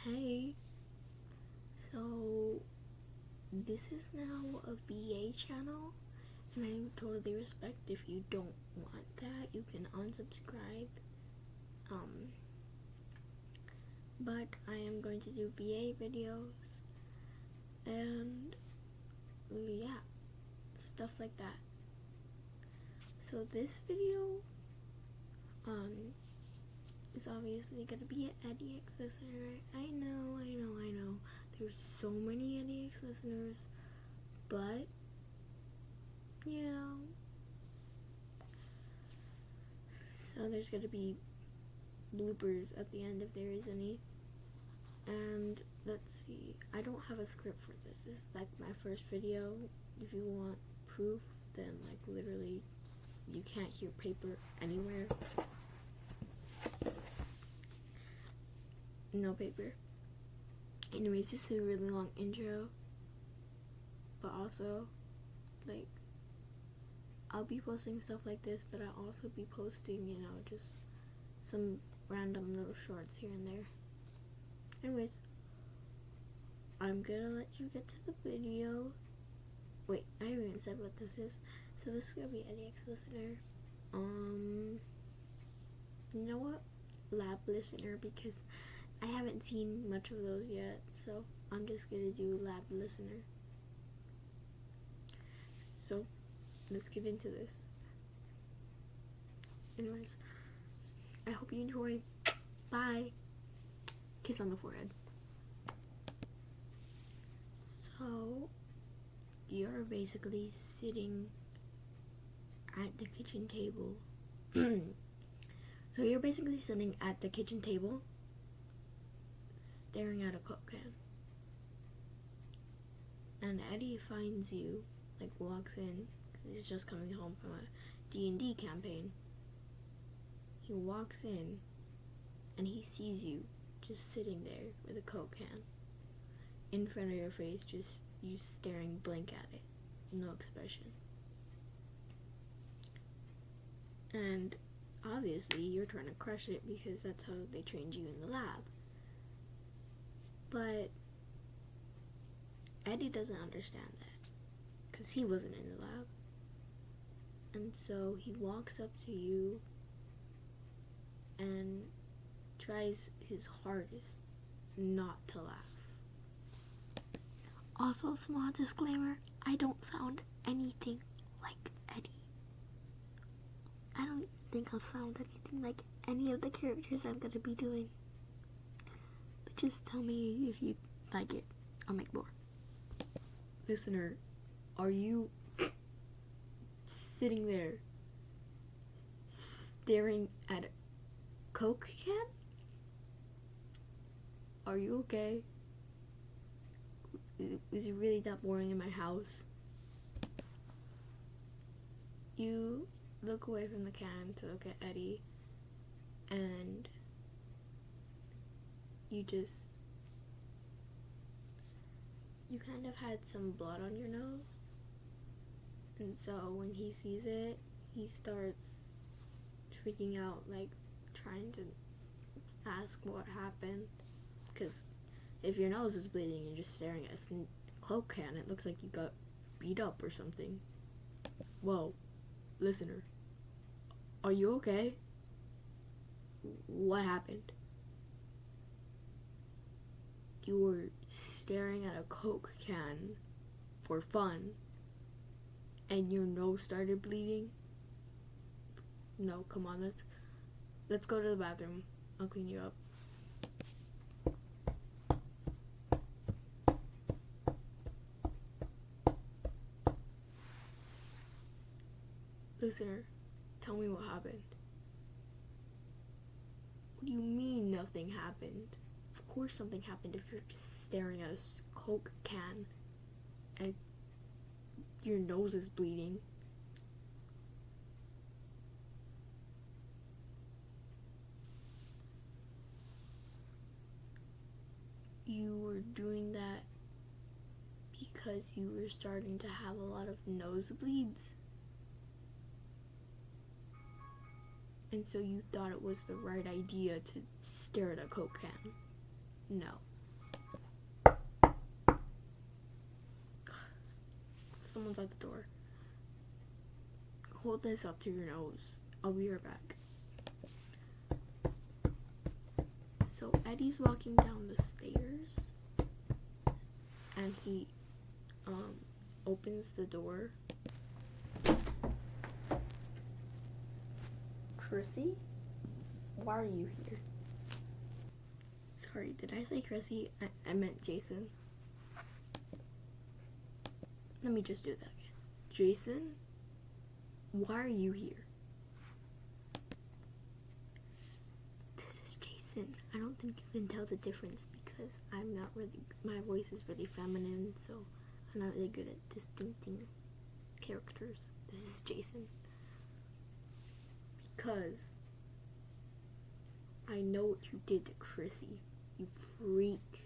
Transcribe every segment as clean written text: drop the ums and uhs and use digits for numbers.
Hey, so this is now a VA channel, and I totally respect if you don't want that. You can unsubscribe. But I am going to do VA videos and yeah, stuff like that. So this video is obviously gonna be an EddieX listener. I know. There's so many EddieX listeners, but so there's gonna be bloopers at the end if there is any. And let's see, I don't have a script for this. This is like my first video. If you want proof, then like literally you can't hear paper anywhere. No paper. Anyways, this is a really long intro, but also like I'll be posting stuff like this, but I'll also be posting, just some random little shorts here and there. Anyways, I'm gonna let you get to the video. Wait, I haven't even said what this is. So this is gonna be EddieX listener. You know what? Lab listener, because I haven't seen much of those yet, so I'm just gonna do lab listener. So let's get into this. Anyways, I hope you enjoy. Bye. Kiss on the forehead. So you're basically sitting at the kitchen table. So you're basically sitting at the kitchen table staring at a Coke can. And Eddie finds you, like walks in, because he's just coming home from a D&D campaign. He walks in and he sees you just sitting there with a Coke can in front of your face, just you staring blank at it, no expression. And obviously you're trying to crush it because that's how they trained you in the lab. But Eddie doesn't understand that because he wasn't in the lab. And so he walks up to you and tries his hardest not to laugh. Also, small disclaimer, I don't sound anything like Eddie. I don't think I'll sound anything like any of the characters I'm gonna be doing. But just tell me if you like it. I'll make more. Listener, are you sitting there staring at a Coke can? Are you okay? Is it really that boring in my house? You look away from the can to look at Eddie, and you kind of had some blood on your nose, and so when he sees it, he starts freaking out, like trying to ask what happened, because if your nose is bleeding and just staring at a Coke can, it looks like you got beat up or something. Whoa, listener, are you okay? What happened? You were staring at a Coke can for fun, and your nose started bleeding? No, come on, let's go to the bathroom. I'll clean you up. Listener, tell me what happened. What do you mean nothing happened? Of course something happened if you're just staring at a Coke can and your nose is bleeding. You were doing that because you were starting to have a lot of nosebleeds. And so you thought it was the right idea to stare at a Coke can. No, someone's at the door. Hold this up to your nose. I'll be right back. So Eddie's walking down the stairs, and he opens the door. Chrissy, why are you here? Sorry, did I say Chrissy? I meant Jason. Let me just do that again. Jason, why are you here? This is Jason. I don't think you can tell the difference because I'm not really, my voice is really feminine, so I'm not really good at distincting characters. This is Jason. Because I know what you did to Chrissy, you freak.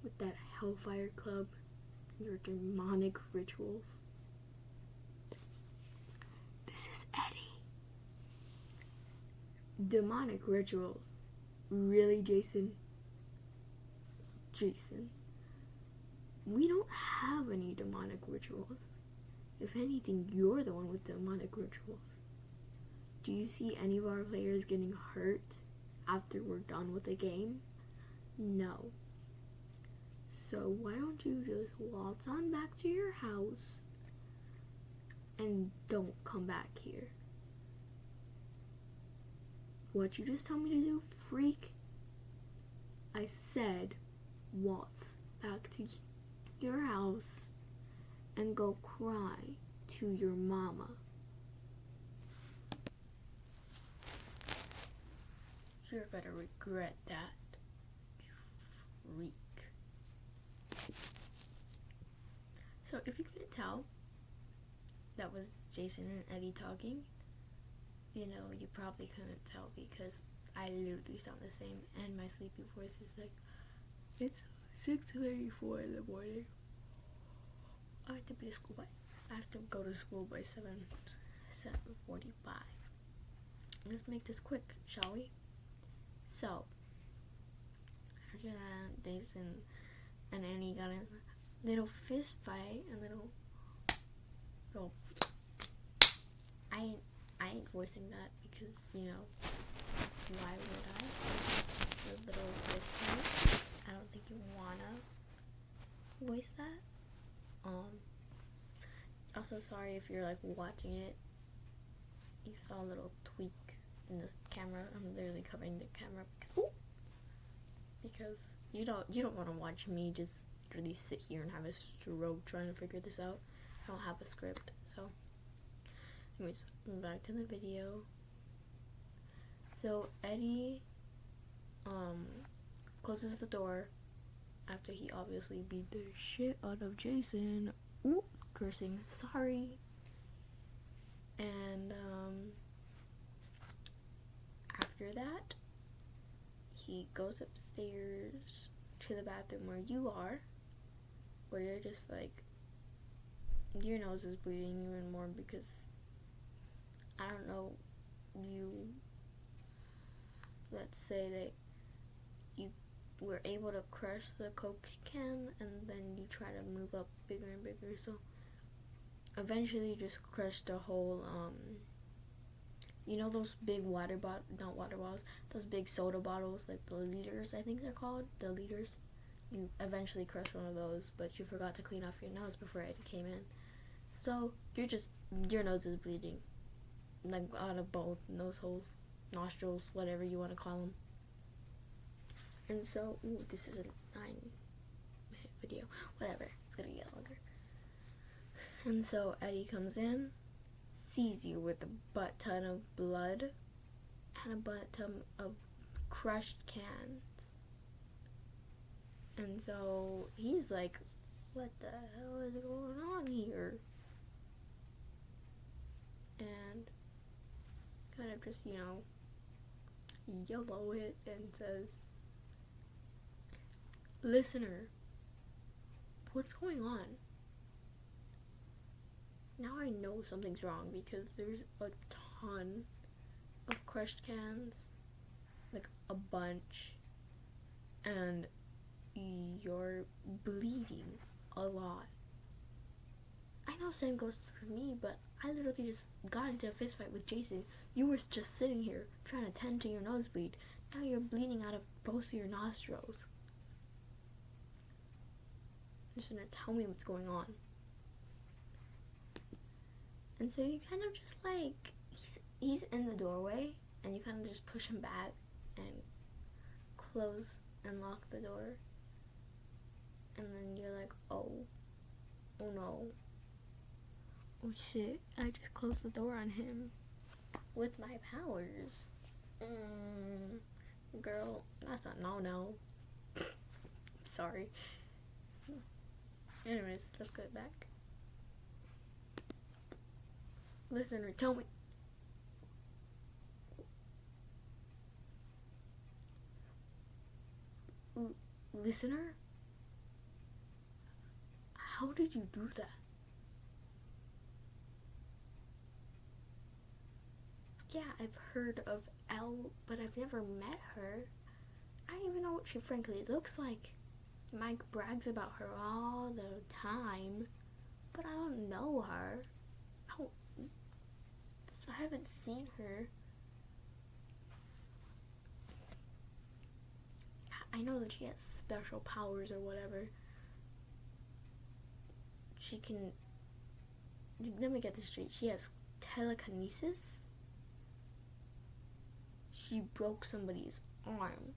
With that Hellfire Club and your demonic rituals. This is Eddie. Demonic rituals? Really, Jason? Jason, we don't have any demonic rituals. If anything, you're the one with demonic rituals. Do you see any of our players getting hurt after we're done with the game? No. So why don't you just waltz on back to your house and don't come back here? What'd you just tell me to do, freak? I said waltz back to your house and go cry to your mama. You're gonna regret that, freak. So if you couldn't tell, that was Jason and Eddie talking. You know, you probably couldn't tell because I literally sound the same, and my sleepy voice is like, it's 6:34 in the morning. I have to be to school by, I have to go to school by 7:45. Let's make this quick, shall we? So, after that, Jason and Annie got in a little fist fight, a little I ain't voicing that because, you know, why would I? A little fist fight. I don't think you wanna voice that. Also sorry if you're like watching it, you saw a little tweak in the camera. I'm literally covering the camera because you don't want to watch me just really sit here and have a stroke trying to figure this out. I don't have a script. So anyways, back to the video. So Eddie closes the door after he obviously beat the shit out of Jason. Ooh, cursing, sorry. And after that, he goes upstairs to the bathroom where you are, where you're just like, your nose is bleeding even more because, I don't know, let's say that you were able to crush the Coke can and then you try to move up bigger and bigger, so eventually you just crushed the whole, you know those big not water bottles, those big soda bottles, like the liters, I think they're called, the liters. You eventually crushed one of those, but you forgot to clean off your nose before Eddie came in. So your nose is bleeding, like out of both nose holes, nostrils, whatever you want to call them. And so, this is a 9-minute video, whatever, it's gonna get longer. And so Eddie comes in, sees you with a butt ton of blood and a butt ton of crushed cans. And so he's like, what the hell is going on here? And kind of just, yellow it and says, listener, what's going on? Now I know something's wrong because there's a ton of crushed cans, like a bunch, and you're bleeding a lot. know same goes for me, but I literally just got into a fist fight with Jason. You were just sitting here trying to tend to your nosebleed. Now you're bleeding out of both of your nostrils. You're just gonna tell me what's going on. And so you kind of just like, he's in the doorway, and you kind of just push him back and close and lock the door. And then you're like, oh no. Oh shit, I just closed the door on him with my powers. Girl, that's a no. Sorry. Anyways, let's go back. Listener, tell me. Listener? How did you do that? Yeah, I've heard of Elle, but I've never met her. I don't even know what she frankly looks like. Mike brags about her all the time, but I don't know her. I haven't seen her. I know that she has special powers or whatever. She can... Let me get this straight. She has telekinesis? She broke somebody's arm.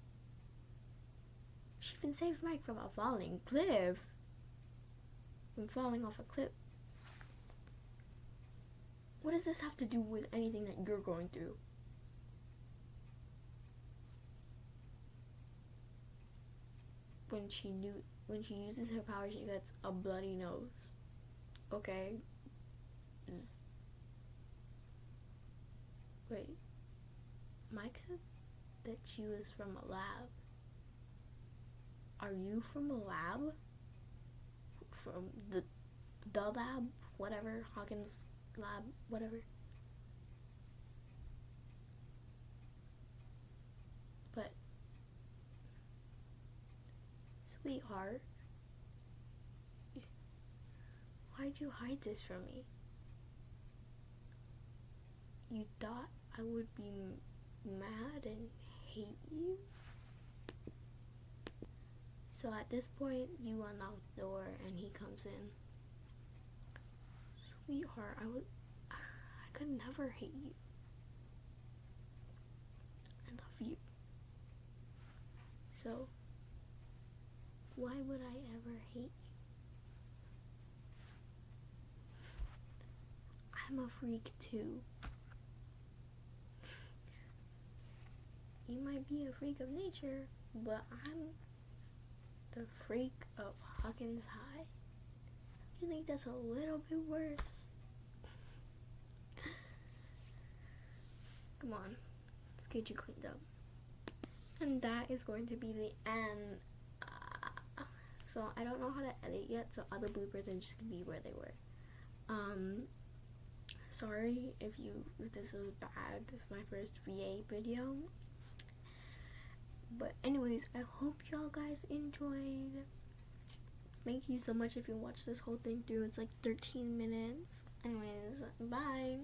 She even saved Mike from a falling cliff. From falling off a cliff. What does this have to do with anything that you're going through? When she uses her power, she gets a bloody nose. Okay. Wait. Mike said that she was from a lab. Are you from a lab? From the lab? Whatever. Hawkins lab? Whatever. But, sweetheart, why'd you hide this from me? You thought I would be mad and hate you? So at this point, you unlock the door and he comes in. Sweetheart, I could never hate you. I love you. So, why would I ever hate you? I'm a freak too. You might be a freak of nature, but I'm the freak of Hawkins High. You think that's a little bit worse? Come on, let's get you cleaned up. And that is going to be the end. So I don't know how to edit yet, so other bloopers are just gonna be where they were. Sorry if this was bad. This is my first VA video. But anyways, I hope y'all guys enjoyed. Thank you so much if you watched this whole thing through. It's like 13 minutes. Anyways, bye.